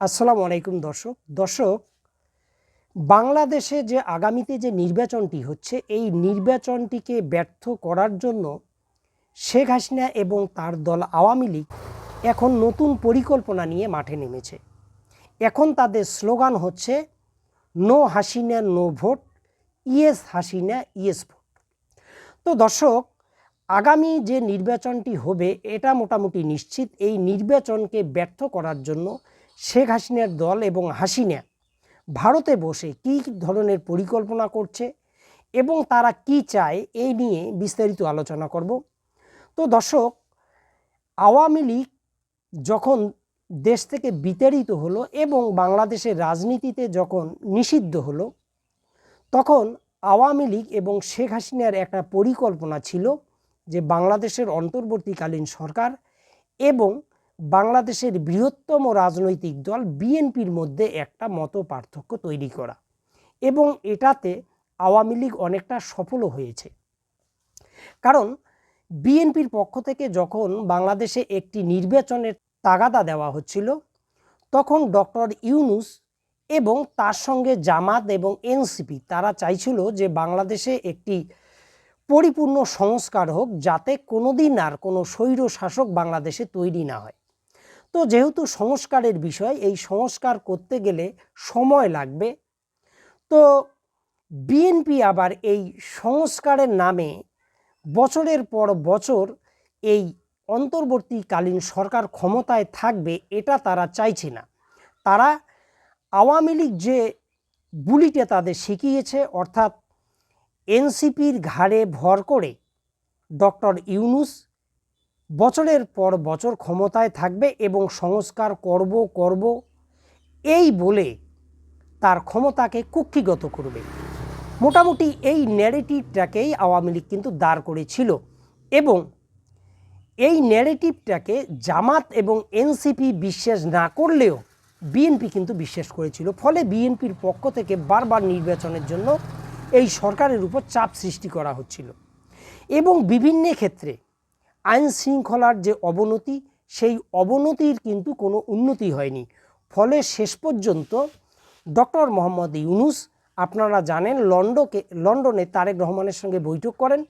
আসসালামু আলাইকুম দর্শক বাংলাদেশে যে আগামীতে যে নির্বাচনটি হচ্ছে এই নির্বাচনটিকে ব্যর্থ করার জন্য শেখ হাসিনা এবং তার দল আওয়ামী লীগ এখন নতুন পরিকল্পনা নিয়ে মাঠে নেমেছে। এখন তাদের স্লোগান হচ্ছে no Hasina no vote, yes Hasina yes vote. তো দর্শক, আগামী যে নির্বাচনটি হবে এটা মোটামুটি নিশ্চিত। এই নির্বাচনকে ব্যর্থ করার জন্য শেখ হাসিনার দল এবং হাসিনা ভারতে বসে কী ধরনের পরিকল্পনা করছে এবং তারা কি চায় এই নিয়ে বিস্তারিত আলোচনা করব। তো দর্শক, আওয়ামী লীগ যখন দেশ থেকে বিতাড়িত হলো এবং বাংলাদেশের রাজনীতিতে যখন নিষিদ্ধ হলো, তখন আওয়ামী লীগ এবং শেখ হাসিনার একটা পরিকল্পনা ছিল যে বাংলাদেশের অন্তর্বর্তীকালীন সরকার এবং বাংলাদেশের বৃহত্তম রাজনৈতিক দল বিএনপির মধ্যে একটা মত পার্থক্য তৈরি করা, এবং এটাতে আওয়ামী লীগ অনেকটা সফলও হয়েছে। কারণ বিএনপির পক্ষ থেকে যখন বাংলাদেশে একটি নির্বাচনের তাগাদা দেওয়া হচ্ছিল, তখন ডক্টর ইউনূস এবং তার সঙ্গে জামাত এবং এনসিপি তারা চাইছিল যে বাংলাদেশে একটি পরিপূর্ণ সংস্কার হোক, যাতে কোনোদিন আর কোনো স্বৈর শাসক বাংলাদেশে তৈরি না হয়। তো যেহেতু সংস্কারের বিষয়, এই সংস্কার করতে গেলে সময় লাগবে, তো বিএনপি আবার এই সংস্কারের নামে বছরের পর বছর এই অন্তর্বর্তীকালীন সরকার ক্ষমতায় থাকবে এটা তারা চাইছে না। তারা আওয়ামী লীগ যে বুলিটা তাদের শিখিয়েছে, অর্থাৎ এনসিপির ঘাড়ে ভর করে ডক্টর ইউনূস বছরের পর বছর ক্ষমতায় থাকবে এবং সংস্কার করব এই বলে তার ক্ষমতাকে কুক্ষিগত করবে। মোটামুটি এই ন্যারেটিভটাকেই আওয়ামী লীগ কিন্তু দাঁড় করেছিল, এবং এই ন্যারেটিভটাকে জামাত এবং এনসিপি বিশ্বাস না করলেও বিএনপি কিন্তু বিশ্বাস করেছিল। ফলে বিএনপির পক্ষ থেকে বারবার নির্বাচনের জন্য এই সরকারের উপর চাপ সৃষ্টি করা হচ্ছিল, এবং বিভিন্ন ক্ষেত্রে আইন শৃঙ্খলার যে অবনতি, সেই অবনতির কিন্তু কোনো উন্নতি হয়নি। ফলে শেষ পর্যন্ত ডক্টর মোহাম্মদ ইউনূস, আপনারা জানেন, লন্ডনে তারেক রহমানের সঙ্গে বৈঠক করেন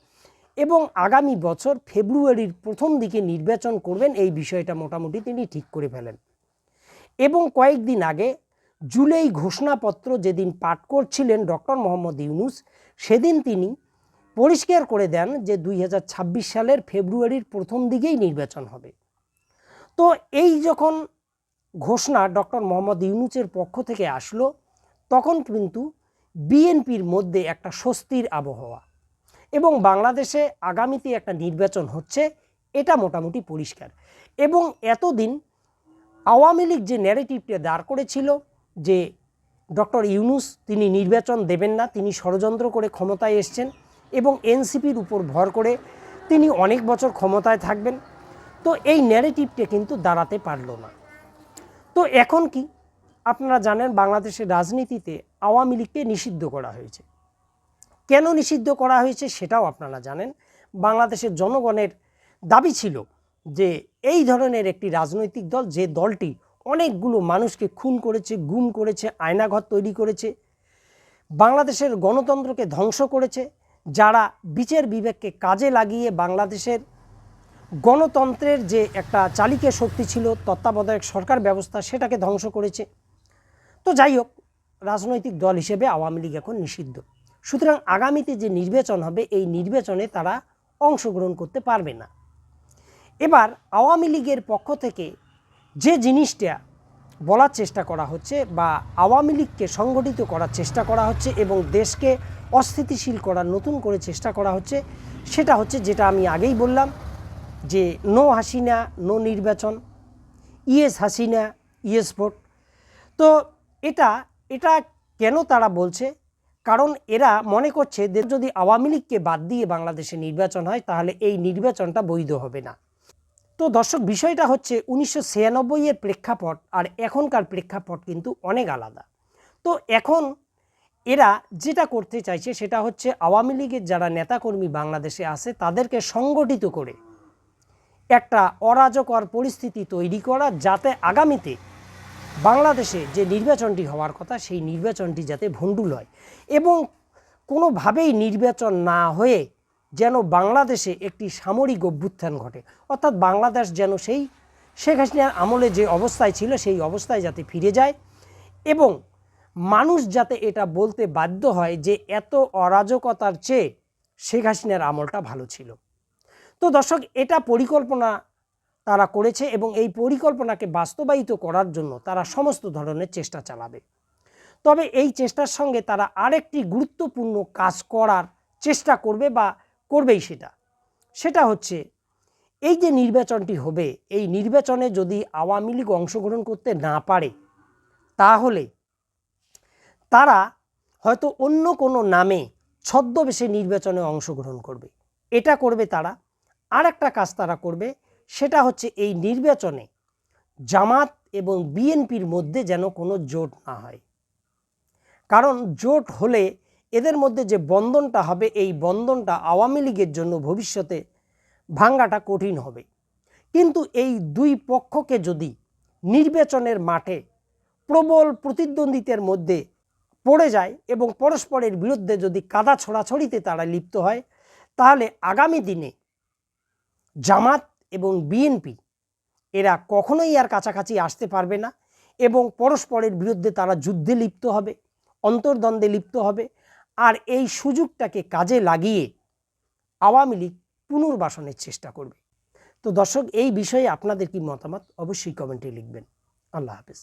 এবং আগামী বছর ফেব্রুয়ারির প্রথম দিকে নির্বাচন করবেন, এই বিষয়টা মোটামুটি তিনি ঠিক করে ফেলেন। এবং কয়েকদিন আগে জুলাই ঘোষণাপত্র যেদিন পাঠ করছিলেন ডক্টর মোহাম্মদ ইউনূস, সেদিন তিনি পরিষ্কার করে দেন যে 2026 সালের ফেব্রুয়ারির প্রথম দিকেই নির্বাচন হবে। তো এই যখন ঘোষণা ডক্টর মোহাম্মদ ইউনূসের পক্ষ থেকে আসলো, তখন কিন্তু বিএনপির মধ্যে একটা স্বস্তির আবহাওয়া, এবং বাংলাদেশে আগামীতে একটা নির্বাচন হচ্ছে এটা মোটামুটি পরিষ্কার। এবং এতদিন আওয়ামী লীগ যে ন্যারেটিভটা দাঁড় করেছিল যে ডক্টর ইউনূস তিনি নির্বাচন দেবেন না, তিনি ষড়যন্ত্র করে ক্ষমতায় এসছেন এবং এনসিপির উপর ভর করে তিনি অনেক বছর ক্ষমতায় থাকবেন, তো এই ন্যারেটিভটা কিন্তু দাঁড়াতে পারল না। তো এখন কি, আপনারা জানেন বাংলাদেশের রাজনীতিতে আওয়ামী লীগকে নিষিদ্ধ করা হয়েছে। কেন নিষিদ্ধ করা হয়েছে সেটাও আপনারা জানেন। বাংলাদেশের জনগণের দাবি ছিল যে এই ধরনের একটি রাজনৈতিক দল, যে দলটি অনেকগুলো মানুষকে খুন করেছে, গুম করেছে, আয়নাঘর তৈরি করেছে, বাংলাদেশের গণতন্ত্রকে ধ্বংস করেছে, যারা বিচার বিবেককে কাজে লাগিয়ে বাংলাদেশের গণতন্ত্রের যে একটা চালিকা শক্তি ছিল তত্ত্বাবধায়ক সরকার ব্যবস্থা, সেটাকে ধ্বংস করেছে। তো যাই হোক, রাজনৈতিক দল হিসেবে আওয়ামী লীগ এখন নিষিদ্ধ। সুতরাং আগামীতে যে নির্বাচন হবে এই নির্বাচনে তারা অংশগ্রহণ করতে পারবে না। এবার আওয়ামী লীগের পক্ষ থেকে যে জিনিসটা বলার চেষ্টা করা হচ্ছে বা আওয়ামী লীগকে সংগঠিত করার চেষ্টা করা হচ্ছে এবং দেশকে অস্থিতিশীল করার নতুন করে চেষ্টা করা হচ্ছে, সেটা হচ্ছে যেটা আমি আগেই বললাম যে নো হাসিনা নো নির্বাচন, ইয়েস হাসিনা ইয়েস ভোট। তো এটা কেন তারা বলছে? কারণ এরা মনে করছে যে যদি আওয়ামী লীগকে বাদ দিয়ে বাংলাদেশে নির্বাচন হয় তাহলে এই নির্বাচনটা বৈধ হবে না। তো দর্শক, বিষয়টা হচ্ছে 1996 প্রেক্ষাপট আর এখনকার প্রেক্ষাপট কিন্তু অনেক আলাদা। তো এখন এরা যেটা করতে চাইছে সেটা হচ্ছে আওয়ামী লীগের যারা নেতাকর্মী বাংলাদেশে আছে তাদেরকে সংগঠিত করে একটা অরাজকর পরিস্থিতি তৈরি করা, যাতে আগামীতে বাংলাদেশে যে নির্বাচনটি হওয়ার কথা সেই নির্বাচনটি যাতে ভণ্ডুল হয় এবং কোনোভাবেই নির্বাচন না হয়ে যেন বাংলাদেশে একটি সামরিক অভ্যুত্থান ঘটে, অর্থাৎ বাংলাদেশ যেন সেই শেখ হাসিনার আমলে যে অবস্থায় ছিল সেই অবস্থায় যাতে ফিরে যায় এবং মানুষ যাতে এটা বলতে বাধ্য হয় যে এত অরাজকতার চেয়ে শেখ হাসিনার আমলটা ভালো ছিল। তো দর্শক, এটা পরিকল্পনা তারা করেছে এবং এই পরিকল্পনাকে বাস্তবায়িত করার জন্য তারা সমস্ত ধরনের চেষ্টা চালাবে। তবে এই চেষ্টার সঙ্গে তারা আরেকটি গুরুত্বপূর্ণ কাজ করার চেষ্টা করবে বা করবেই, সেটা হচ্ছে এই যে নির্বাচনটি হবে, এই নির্বাচনে যদি আওয়ামী লীগ অংশগ্রহণ করতে না পারে তাহলে তারা হয়তো অন্য কোনো নামে ছদ্মবেশে নির্বাচনে অংশগ্রহণ করবে। এটা করবে তারা। আর একটা কাজ তারা করবে, সেটা হচ্ছে এই নির্বাচনে জামাত এবং বিএনপির মধ্যে যেন কোনো জোট না হয়, কারণ জোট হলে এদের মধ্যে যে বন্ধনটা হবে এই বন্ধনটা আওয়ামী লীগের জন্য ভবিষ্যতে ভাঙ্গাটা কঠিন হবে। কিন্তু এই দুই পক্ষকে যদি নির্বাচনের মাঠে প্রবল প্রতিদ্বন্দ্বিতার মধ্যে পড়ে যায় এবং পরস্পরের বিরুদ্ধে যদি কাদা ছড়াছড়িতে তারা লিপ্ত হয়, তাহলে আগামী দিনে জামাত এবং বিএনপি এরা কখনোই আর কাছাকাছি আসতে পারবে না এবং পরস্পরের বিরুদ্ধে তারা যুদ্ধে লিপ্ত হবে, অন্তর্দ্বন্দ্বে লিপ্ত হবে। আর এই সুযোগটাকে কাজে লাগিয়ে আওয়ামী লীগ পুনর্বাসনের চেষ্টা করবে। তো দর্শক, এই বিষয়ে আপনাদের কি মতামত অবশ্যই কমেন্টে লিখবেন। আল্লাহ হাফেজ।